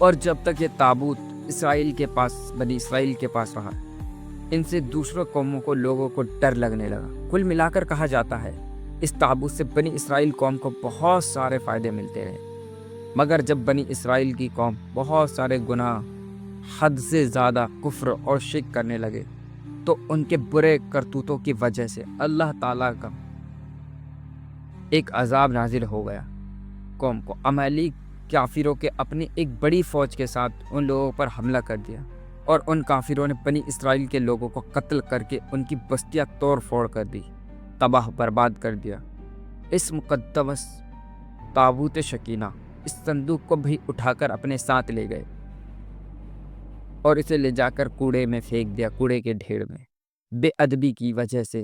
اور جب تک یہ تابوت بنی اسرائیل کے پاس رہا، ان سے دوسروں قوموں کو لوگوں کو ڈر لگنے لگا۔ کل ملا کر کہا جاتا ہے اس تابوت سے بنی اسرائیل قوم کو بہت سارے فائدے ملتے رہے، مگر جب بنی اسرائیل کی قوم بہت سارے گناہ، حد سے زیادہ کفر اور شرک کرنے لگے تو ان کے برے کرتوتوں کی وجہ سے اللہ تعالیٰ کا ایک عذاب نازل ہو گیا۔ قوم کو عمالیق کافروں کے اپنی ایک بڑی فوج کے ساتھ ان لوگوں پر حملہ کر دیا، اور ان کافروں نے بنی اسرائیل کے لوگوں کو قتل کر کے ان کی بستیاں توڑ پھوڑ کر دی، تباہ برباد کر دیا۔ اس مقدس تابوت سکینہ، اس صندوق کو بھی اٹھا کر اپنے ساتھ لے گئے اور اسے لے جا کر کوڑے میں پھینک دیا، کوڑے کے ڈھیر میں۔ بے ادبی کی وجہ سے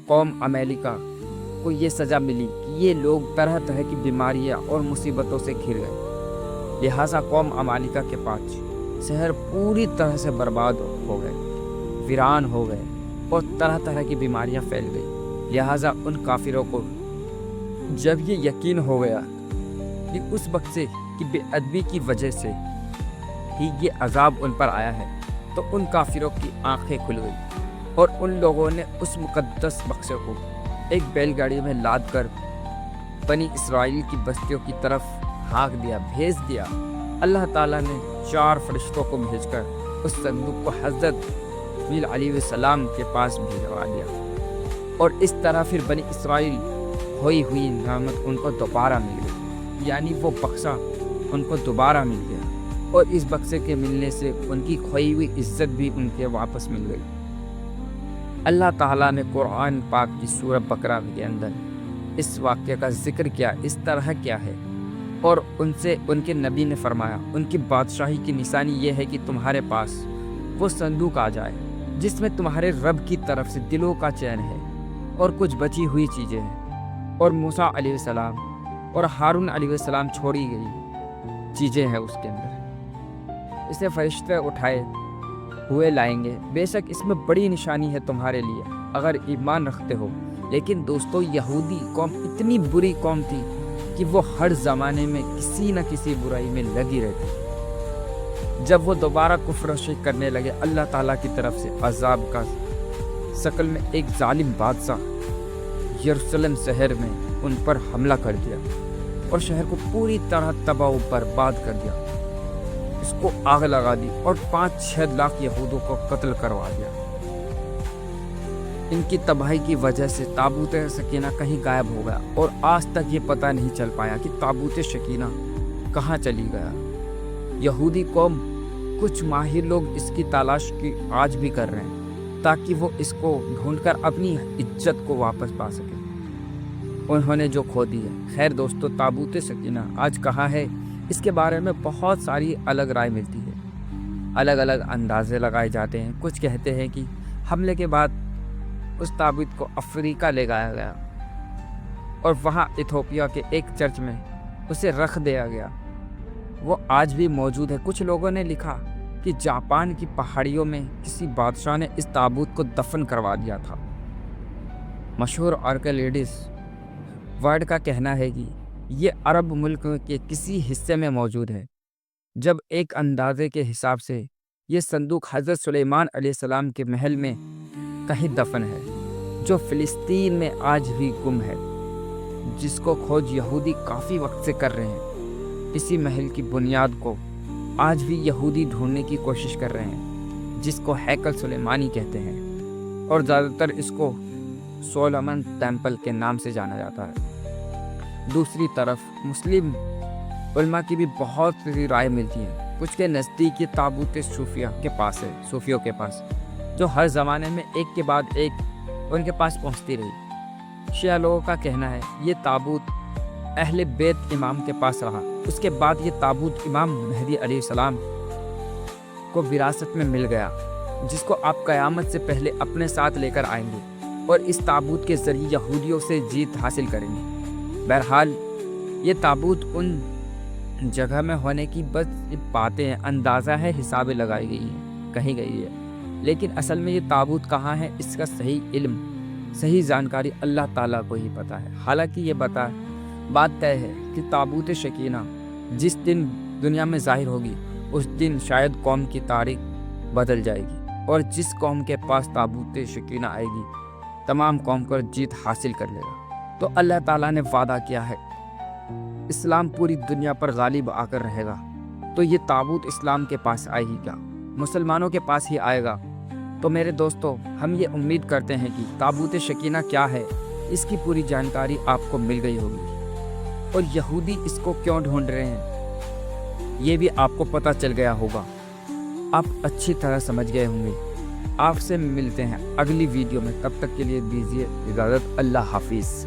قوم عمالیقہ کو یہ سزا ملی کہ یہ لوگ طرح طرح کی بیماریاں اور مصیبتوں سے گھر گئے، لہٰذا قوم عمالیقہ کے پاس شہر پوری طرح سے برباد ہو گئے، ویران ہو گئے اور طرح طرح کی بیماریاں پھیل گئی۔ لہٰذا ان کافروں کو جب یہ یقین ہو گیا کہ اس بخشے کی بے ادبی کی وجہ سے ہی یہ عذاب ان پر آیا ہے، تو ان کافروں کی آنکھیں کھل گئی اور ان لوگوں نے اس مقدس بخشے کو ایک بیل گاڑی میں لاد کر بنی اسرائیل کی بستیوں کی طرف ہانک دیا، بھیج دیا۔ اللہ تعالیٰ نے 4 فرشتوں کو بھیج کر اس صندوق کو حضرت جبریل علیہ السلام کے پاس بھیجوا دیا، اور اس طرح پھر بنی اسرائیل ہوئی نعمت ان کو دوبارہ مل گئی، یعنی وہ بخشا ان کو دوبارہ مل گیا، اور اس بخشے کے ملنے سے ان کی کھوئی ہوئی عزت بھی ان کے واپس مل گئی۔ اللہ تعالیٰ نے قرآن پاک کی سورہ بقرہ کے اندر اس واقعے کا ذکر کیا، اس طرح کیا ہے، اور ان سے ان کے نبی نے فرمایا ان کی بادشاہی کی نشانی یہ ہے کہ تمہارے پاس وہ صندوق آ جائے جس میں تمہارے رب کی طرف سے دلوں کا چین ہے اور کچھ بچی ہوئی چیزیں ہیں، اور موسیٰ علیہ السلام اور ہارون علیہ السلام چھوڑی گئی چیزیں ہیں اس کے اندر۔ اسے فرشتے اٹھائے ہوئے لائیں گے، بے شک اس میں بڑی نشانی ہے تمہارے لیے اگر ایمان رکھتے ہو۔ لیکن دوستو، یہودی قوم اتنی بری قوم تھی کہ وہ ہر زمانے میں کسی نہ کسی برائی میں لگی رہتی۔ جب وہ دوبارہ کفر و شرک کرنے لگے، اللہ تعالیٰ کی طرف سے عذاب کا شکل میں ایک ظالم بادشاہ یروشلم شہر میں ان پر حملہ کر دیا اور شہر کو پوری طرح تباہ و برباد کر دیا، اس کو آگ لگا دی اور 5-6 لاکھ یہودوں کو قتل کروا دیا۔ ان کی تباہی کی وجہ سے تابوت سکینہ کہیں غائب ہو گیا، اور آج تک یہ پتہ نہیں چل پایا کہ تابوت سکینہ کہاں چلی گیا۔ یہودی قوم کچھ ماہر لوگ اس کی تلاش کی آج بھی کر رہے ہیں تاکہ وہ اس کو ڈھونڈ کر اپنی عزت کو واپس پا سکیں، انہوں نے جو کھو دی ہے۔ خیر دوستو، تابوت سکینہ آج کہاں ہے، اس کے بارے میں بہت ساری الگ رائے ملتی ہے، الگ الگ اندازے لگائے جاتے ہیں۔ کچھ کہتے ہیں کہ حملے کے بعد اس تابوت کو افریقہ لے جایا گیا اور وہاں ایتھوپیا کے ایک چرچ میں اسے رکھ دیا گیا، وہ آج بھی موجود ہے۔ کچھ لوگوں نے لکھا کہ جاپان کی پہاڑیوں میں کسی بادشاہ نے اس تابوت کو دفن کروا دیا تھا۔ مشہور آرکیالوجسٹ ورڈ کا کہنا ہے کہ یہ عرب ملک کے کسی حصے میں موجود ہے۔ جب ایک اندازے کے حساب سے یہ صندوق حضرت سلیمان علیہ السلام کے محل میں کہیں دفن ہے، جو فلسطین میں آج بھی گم ہے، جس کو کھوج یہودی کافی وقت سے کر رہے ہیں۔ اسی محل کی بنیاد کو آج بھی یہودی ڈھونڈنے کی کوشش کر رہے ہیں، جس کو ہیکل سلیمانی کہتے ہیں، اور زیادہ تر اس کو سولومن ٹیمپل کے نام سے جانا جاتا ہے۔ دوسری طرف مسلم علماء کی بھی بہت سی رائے ملتی ہیں۔ کچھ کے نزدیک یہ تابوت صوفیہ کے پاس ہے، صوفیوں کے پاس، جو ہر زمانے میں ایک کے بعد ایک ان کے پاس پہنچتی رہی۔ شیعہ لوگوں کا کہنا ہے یہ تابوت اہل بیت امام کے پاس رہا، اس کے بعد یہ تابوت امام مہدی علیہ السلام کو وراثت میں مل گیا، جس کو آپ قیامت سے پہلے اپنے ساتھ لے کر آئیں گے اور اس تابوت کے ذریعے یہودیوں سے جیت حاصل کریں گے۔ بہرحال یہ تابوت ان جگہ میں ہونے کی بس باتیں اندازہ ہے، حسابیں لگائی گئی ہیں، کہی گئی ہے، لیکن اصل میں یہ تابوت کہاں ہے اس کا صحیح علم، صحیح جانکاری اللہ تعالیٰ کو ہی پتہ ہے۔ حالانکہ یہ بات طے ہے کہ تابوت سکینہ جس دن دنیا میں ظاہر ہوگی اس دن شاید قوم کی تاریخ بدل جائے گی اور جس قوم کے پاس تابوت سکینہ آئے گی تمام قوم پر جیت حاصل کر لے گا۔ تو اللہ تعالیٰ نے وعدہ کیا ہے اسلام پوری دنیا پر غالب آ کر رہے گا، تو یہ تابوت اسلام کے پاس آئے ہی گا، مسلمانوں کے پاس ہی آئے گا۔ تو میرے دوستو، ہم یہ امید کرتے ہیں کہ تابوت سکینہ کیا ہے اس کی پوری جانکاری آپ کو مل گئی ہوگی، اور یہودی اس کو کیوں ڈھونڈ رہے ہیں یہ بھی آپ کو پتہ چل گیا ہوگا، آپ اچھی طرح سمجھ گئے ہوں گے۔ آپ سے ملتے ہیں اگلی ویڈیو میں، تب تک کے لیے دیجیے اجازت، اللہ حافظ۔